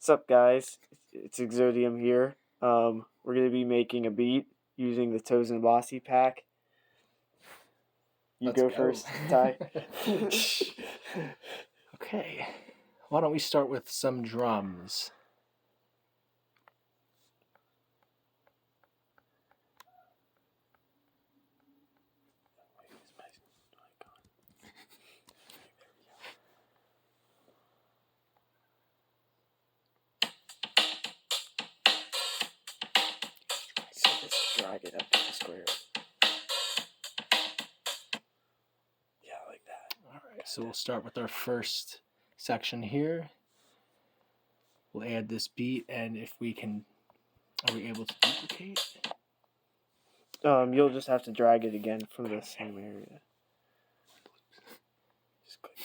What's up, guys? It's Exodium here. We're going to be making a beat using the Tosin Abasi pack. Let's go go. first, Ty. Okay. Why don't we start with some drums? So just drag it up to the square. Yeah, like that. All right, so we'll start with our first section here. We'll add this beat, and if we can, are we able to duplicate? You'll just have to drag it again from the same area. Just click.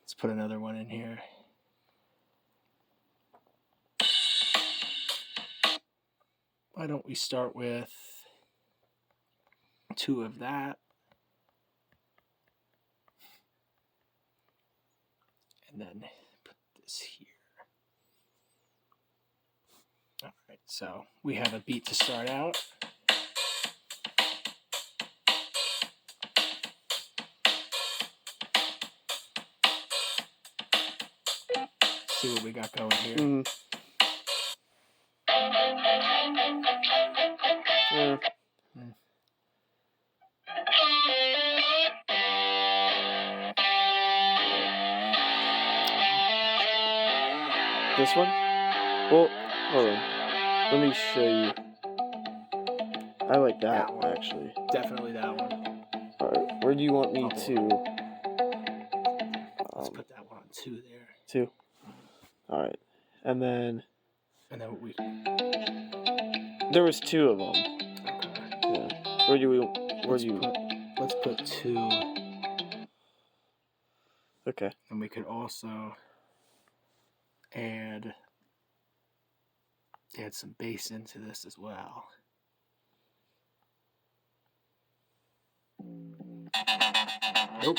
Let's put another one in here. Why don't we start with 2 of that? And then put this here. All right, so we have a beat to start out. See what we got going here. Mm. Yeah. This one? Well, hold on. Let me show you. I like that one, actually. Definitely that one. Alright, where do you want me to? Let's put that one on 2 there. 2. Alright. And then we... There was 2 of them. Okay. Yeah. Where do you... Let's put 2. Okay. And we could also add some bass into this as well. Nope.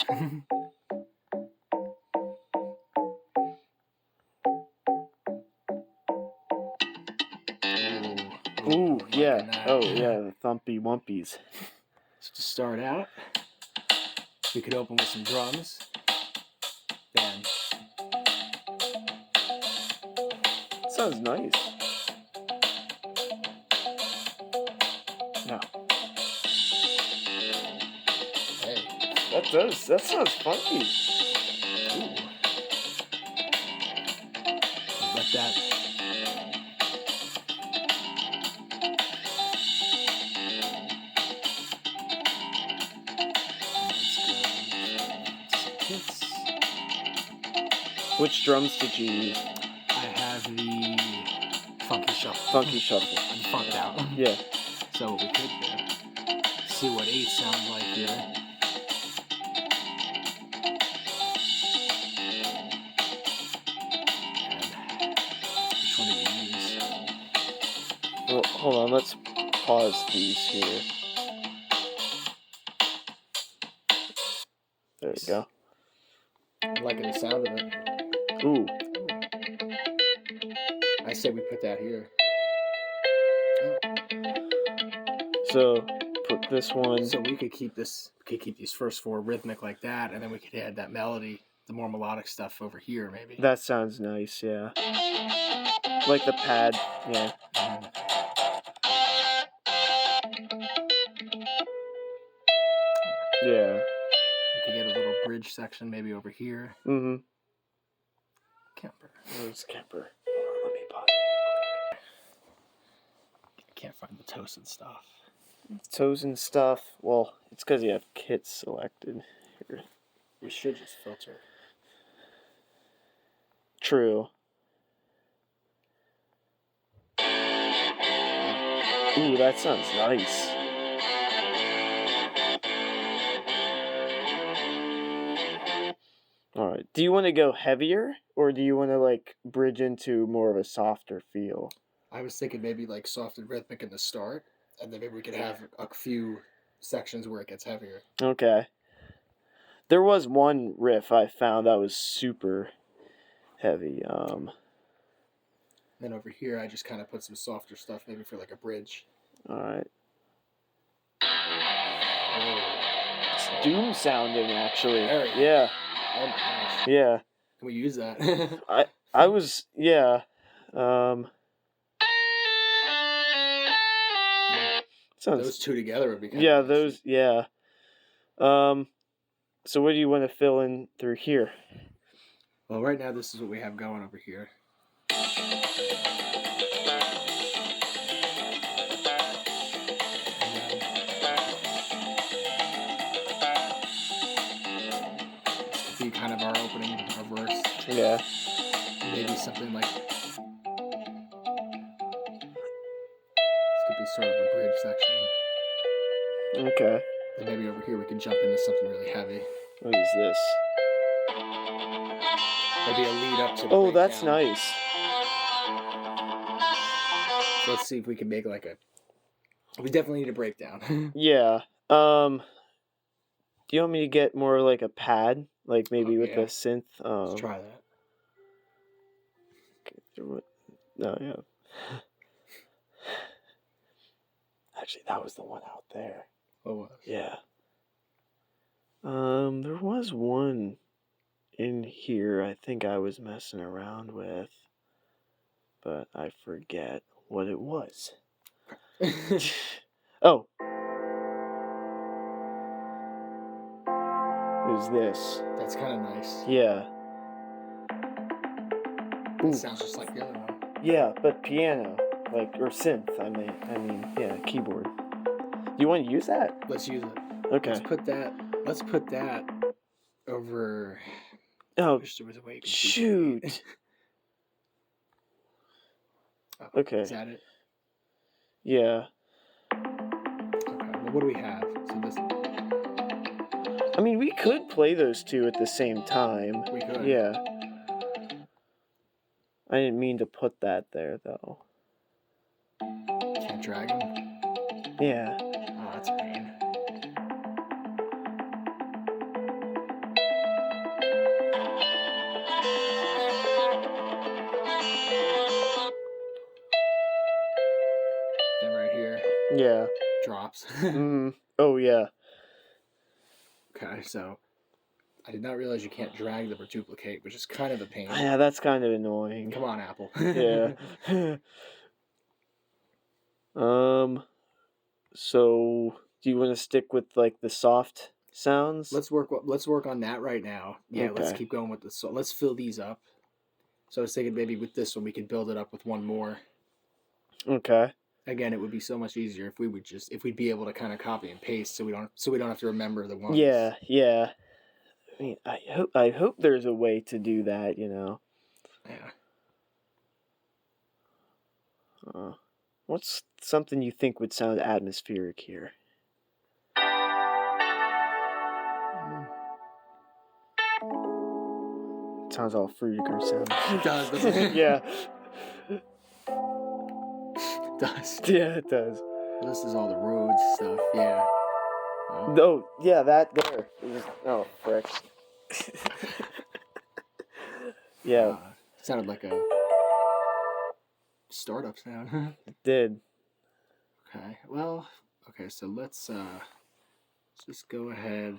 Ooh, yeah. Oh, yeah, the thumpy wumpies. So to start out, we could open with some drums. Then sounds nice. No. Hey. That sounds funky. Ooh. Let that. Which drums did you use? I have the funky shuffle. Funky shuffle. I'm funked out. Yeah. So what we could do, see what 8 sounds like here. Which one do we use? Well, hold on, let's pause these here. There we go. I'm liking the sound of it. Ooh. I say we put that here. So put this one. So we could keep this. We could keep these first 4 rhythmic like that, and then we could add that melody, the more melodic stuff over here, maybe. That sounds nice, yeah. Like the pad, yeah. Yeah. We could get a little bridge section maybe over here. Mm-hmm. Kemper. Where's Kemper? Hold on, let me pause. I can't find the Tosin stuff. Tosin stuff. Well, it's because you have kits selected here. We should just filter. True. Ooh, that sounds nice. Alright. Do you want to go heavier, or do you want to, like, bridge into more of a softer feel? I was thinking maybe, like, soft and rhythmic in the start, and then maybe we could have a few sections where it gets heavier. Okay. There was one riff I found that was super heavy. Then over here, I just kind of put some softer stuff, maybe for like a bridge. All right. Oh, It's doom sounding, actually. Very. Yeah. oh my gosh. Yeah. Can we use that? I was, yeah. Sounds, Those two together would be kind yeah, of nice. those, yeah. So what do you want to fill in through here? Well, right now, this is what we have going over here. Be kind of our opening, our verse. Yeah. Maybe something like this could be sort of a bridge section. Okay. And maybe over here we can jump into something really heavy. What is this? Maybe a lead up to. Oh, that's nice. So let's see if we can make like a. We definitely need a breakdown. Yeah. Do you want me to get more like a pad, like maybe with yeah. a synth? Let's try that. Okay. No, yeah. Actually, that was the one out there. Oh. Yeah. There was one in here I think I was messing around with, but I forget what it was. Oh. It was this. That's kind of nice. Yeah. It sounds just like the other one. Yeah, but piano, like, or synth. I mean, yeah, keyboard. You want to use that? Let's use it. Okay. Let's put that over. Oh, I wish there was a way you could shoot. Oh, Okay. Is that it? Yeah. Okay. Well, what do we have? So this. I mean, we could play those two at the same time. We could. Yeah. I didn't mean to put that there, though. Can't drag them. Yeah. Oh, that's a pain. Then right here. Yeah. Drops. Oh, yeah. Okay, so I did not realize you can't drag them or duplicate, which is kind of a pain. Yeah, that's kind of annoying. Come on, Apple. Yeah. So do you want to stick with like the soft sounds? Let's work on that right now. Yeah, let's Okay. keep going with this. So let's fill these up. So I was thinking maybe with this one we could build it up with one more. Okay. Again, it would be so much easier if we'd be able to kind of copy and paste so we don't have to remember the ones. Yeah, yeah. I mean, I hope there's a way to do that, you know. Yeah. What's something you think would sound atmospheric here? It sounds all Fruitiger sound. It does, doesn't it? Yeah. It does. Yeah, it does. This is all the roads stuff, yeah. Oh. No, yeah, that there. Oh, frick. Yeah. Sounded like a startup sound. It did. Okay, well, so let's just go ahead.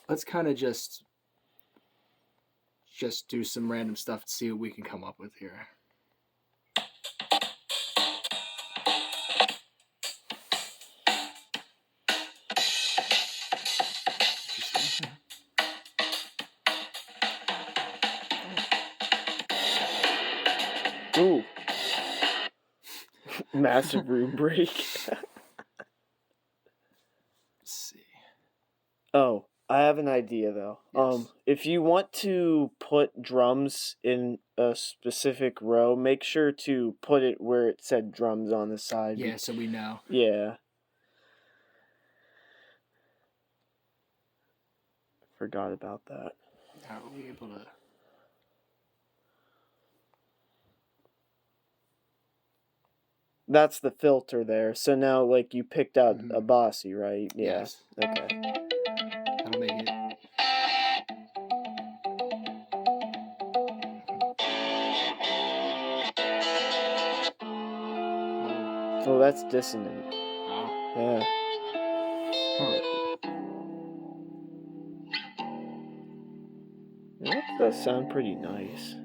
Let's kind of just do some random stuff to see what we can come up with here. Ooh. Massive room break. Let's see. Oh, I have an idea though. Yes. If you want to put drums in a specific row, make sure to put it where it said drums on the side. Yeah, so we know. Yeah. Forgot about that. How are we able to? That's the filter there. So now, like, you picked out Abasi, right? Yeah. Yes. Okay. That'll make it. Oh, that's dissonant. Oh. Yeah. Huh. That does sound pretty nice.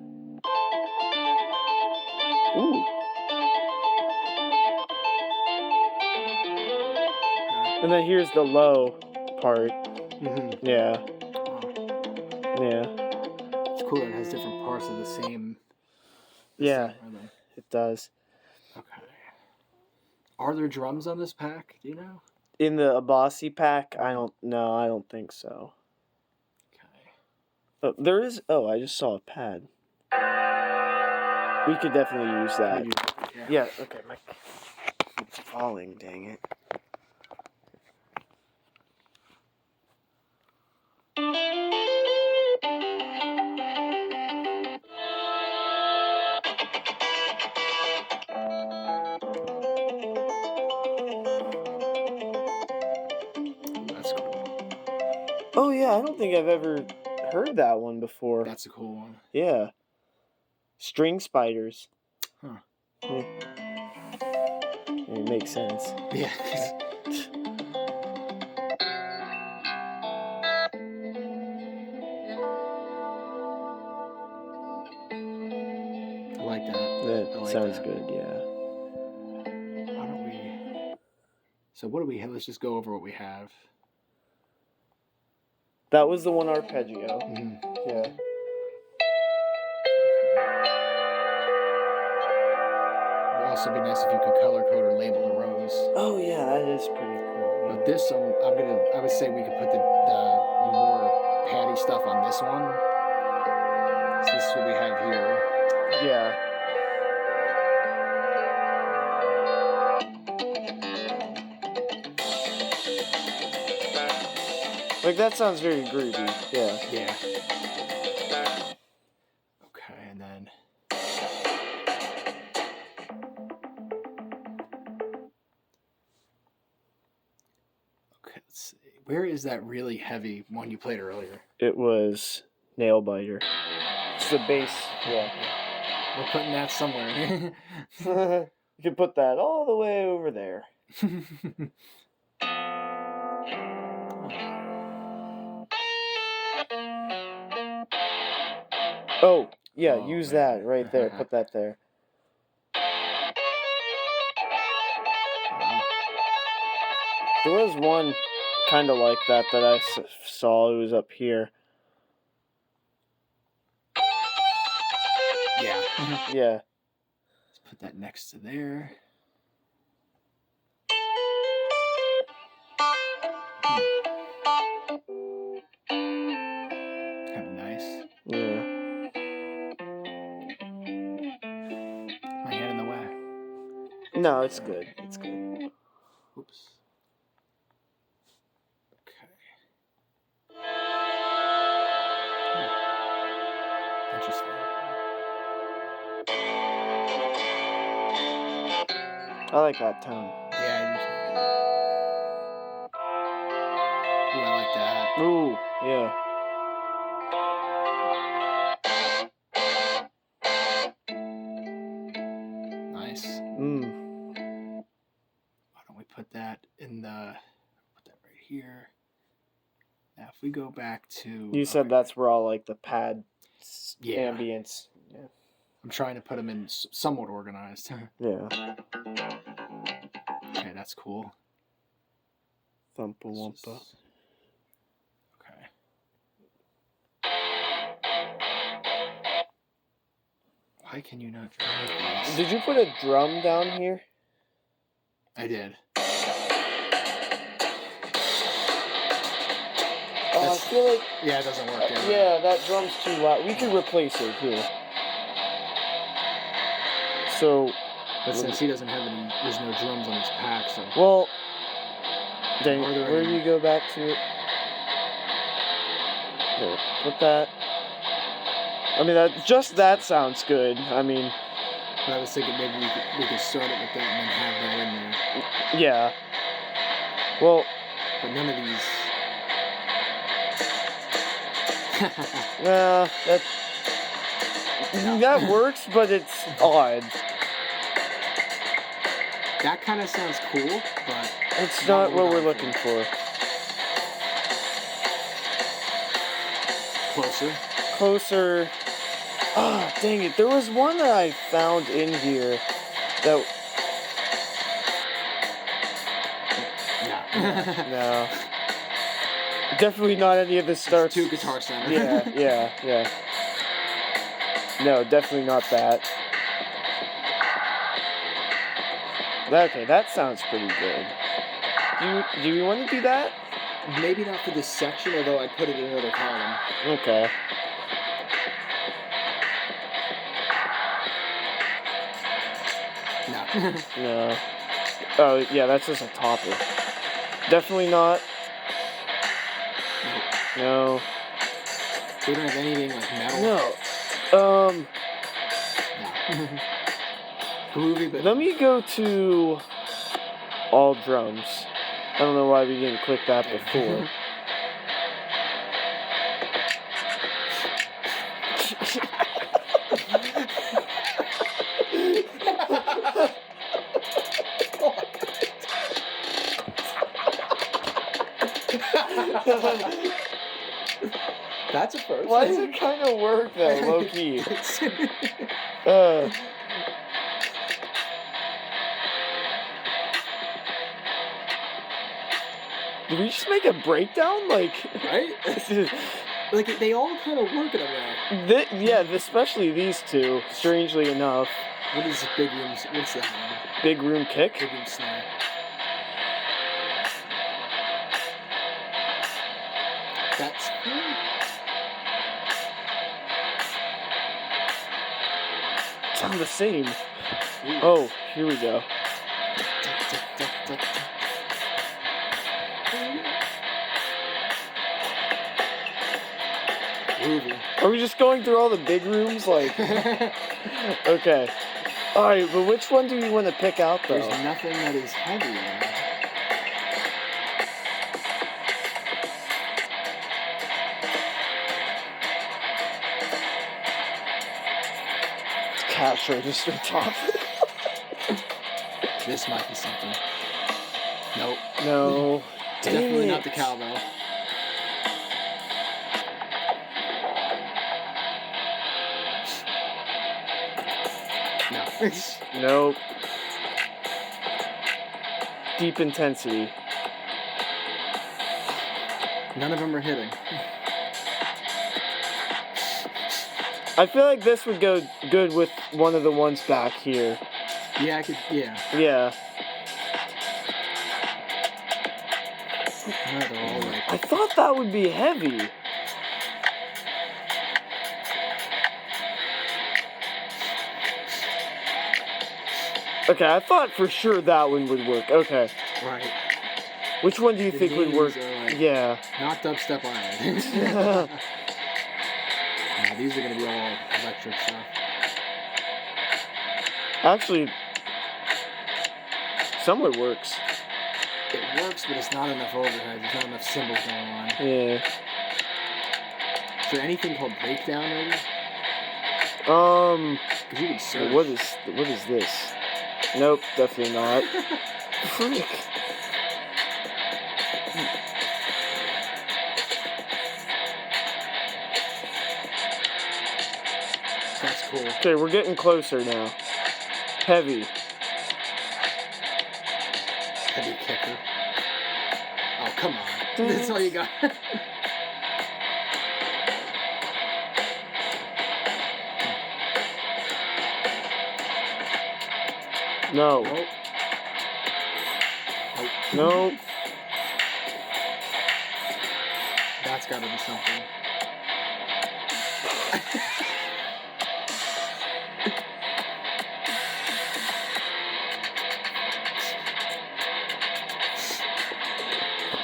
Ooh. And then here's the low part. Mm-hmm. Yeah. Oh. Yeah. It's cool that it has different parts of the same Yeah, rhythm. it does. Okay. Are there drums on this pack? Do you know? In the Abasi pack, I don't think so. Okay. Oh, there is. Oh, I just saw a pad. We could definitely use that. Yeah. Okay. My it's falling. Dang it. That's cool. Oh yeah, I don't think I've ever heard that one before. That's a cool one. Yeah. String spiders. Huh. Yeah. It makes sense. Yeah. I like that. That I like sounds that. good, yeah. Why don't we... So what do we have? Let's just go over what we have. That was the one arpeggio. Mm-hmm. Yeah. It would also be nice if you could color code or label the rows. Oh yeah, that is pretty cool. But this, I would say we could put the more patty stuff on this one. So this is what we have here. Yeah. Like that sounds very groovy. Yeah. Yeah. Okay, and then. Okay, let's see. Where is that really heavy one you played earlier? It was Nail Biter. It's the bass. Yeah. We're putting that somewhere. You can put that all the way over there. Oh, yeah, Oh, use man. that right there. Put that there. There was one kind of like that I saw. It was up here. Yeah. Yeah. Let's put that next to there. Kind of nice. Yeah. My hand in the way. No, it's good. It's good. Oops. Okay. Interesting. I like that tone. Yeah, ooh, I like that. Ooh, yeah. Nice. Why don't we put that in the... Put that right here. Now, if we go back to... You said that's where all like the pad ambience. Yeah. I'm trying to put them in somewhat organized. Yeah. Okay, that's cool. Thumpa Wumpa. Okay. Why can you not drive these? Did you put a drum down here? I did. I feel like... Yeah, it doesn't work. Yeah, that drum's too loud. We could replace it here. So... But since he doesn't have any... There's no drums on his pack, so... Well... Then where do you go back to it? There, put that... I mean, that sounds good. I mean... But I was thinking maybe we could start it with that and then have that in there. Yeah. Well... But none of these... Nah, that works, but it's odd. That kind of sounds cool, but It's not what we're looking for. Closer. Closer. Ah, dang it. There was one that I found in here that... No. Definitely not any of the starts. Two guitar center. Yeah. No, definitely not that. Okay, that sounds pretty good. Do you want to do that? Maybe not for this section, although I'd put it in another column. Okay. No. No. Oh, yeah, that's just a topper. Definitely not. No. We don't have anything like metal. No. No. Groovy, but Let me go to all drums. I don't know why we didn't click that before. That's a first. Why does it kind of work though, low key? Did we just make a breakdown? Like, right? Like they all kind of work in a way. Yeah, especially these two. Strangely enough. What is big room? What's that one? Big room kick. Big room snare. That's. Sound the same. Ooh. Oh, here we go. Groovy. Are we just going through all the big rooms? Like, okay. All right, but which one do you want to pick out though? There's nothing that is heavy in it. Cash register top. This might be something. Nope. No. Definitely not the cowbell. No. Nope. Deep intensity. None of them are hitting. I feel like this would go good with one of the ones back here. Yeah, I could. Yeah. Yeah. No, they're all like. I thought that would be heavy. Okay, I thought for sure that one would work. Okay. Right. Which one do you think would work? Like, yeah. Not dubstep iron. No, these are gonna be all electric stuff. Actually, somewhat works. It works, but it's not enough overhead. There's not enough cymbals going on. Yeah. Is there anything called breakdown, maybe? You could search. What is this? Nope, definitely not. Freak. That's cool. Okay, we're getting closer now. Heavy. Heavy kicker. Oh, come on. That's all you got. No. Nope. Nope. That's gotta be something.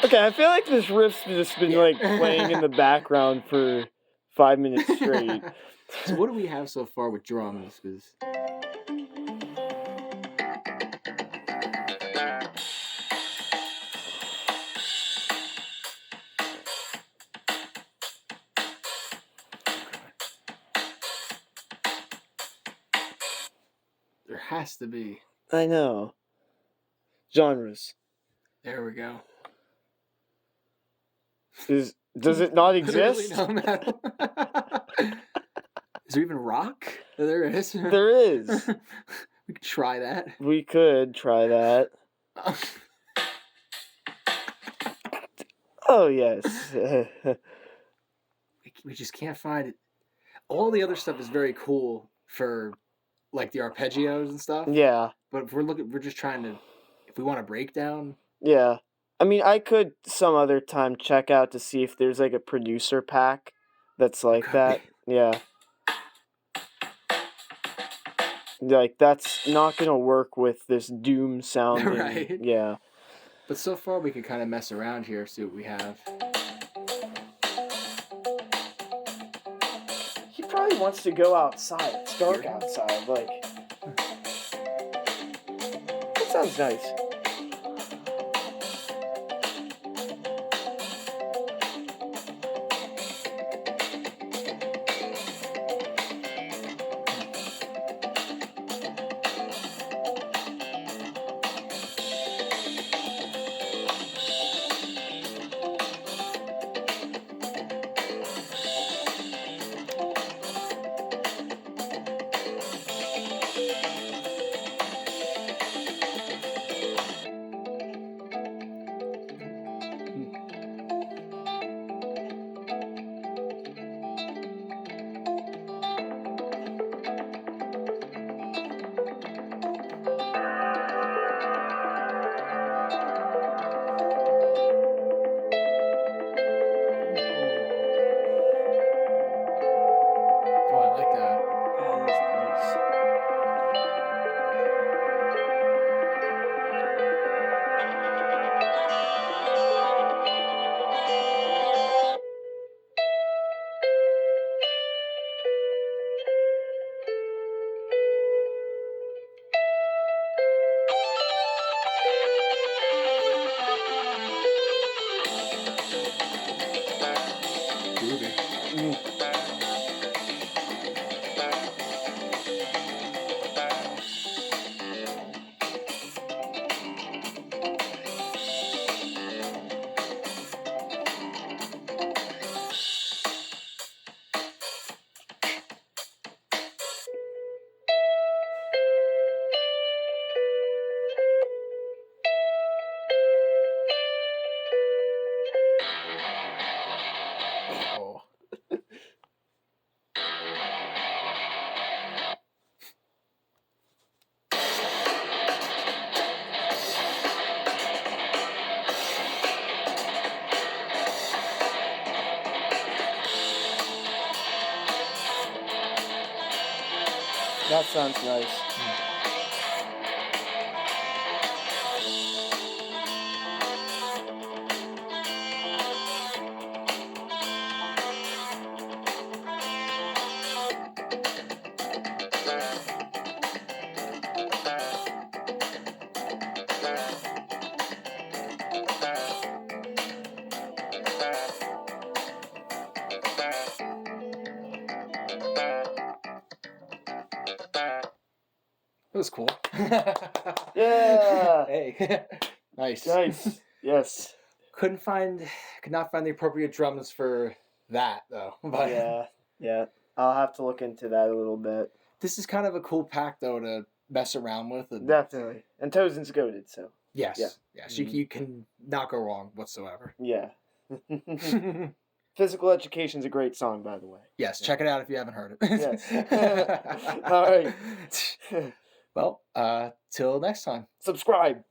Okay, I feel like this riff's just been like playing in the background for 5 minutes straight. So what do we have so far with drums? Because there has to be. I know. Genres. There we go. Does it not exist? Literally no metal. Is there even rock? There is. There is. We could try that. We could try that. Oh, yes. We just can't find it. All the other stuff is very cool for like the arpeggios and stuff. Yeah. But if we're just trying to, if we want a breakdown. Yeah. I mean, I could some other time check out to see if there's like a producer pack that's like that. Yeah. Like, that's not going to work with this doom sounding. Right. Yeah. But so far we can kind of mess around here, see what we have. He probably wants to go outside. It's dark outside. Like, that sounds nice. Oh, I like that. That is nice. Groovy. Oh. That sounds nice. That was cool. Yeah. Hey. Nice. Nice. Yes. Could not find the appropriate drums for that though. But Yeah. I'll have to look into that a little bit. this is kind of a cool pack though to mess around with. And Definitely. And Tosin's goated, so. yes. Yeah. Yes. You can not go wrong whatsoever. Yeah. Physical Education's a great song, by the way. Yes, check it out if you haven't heard it. Yes. All right. Well, till next time. Subscribe.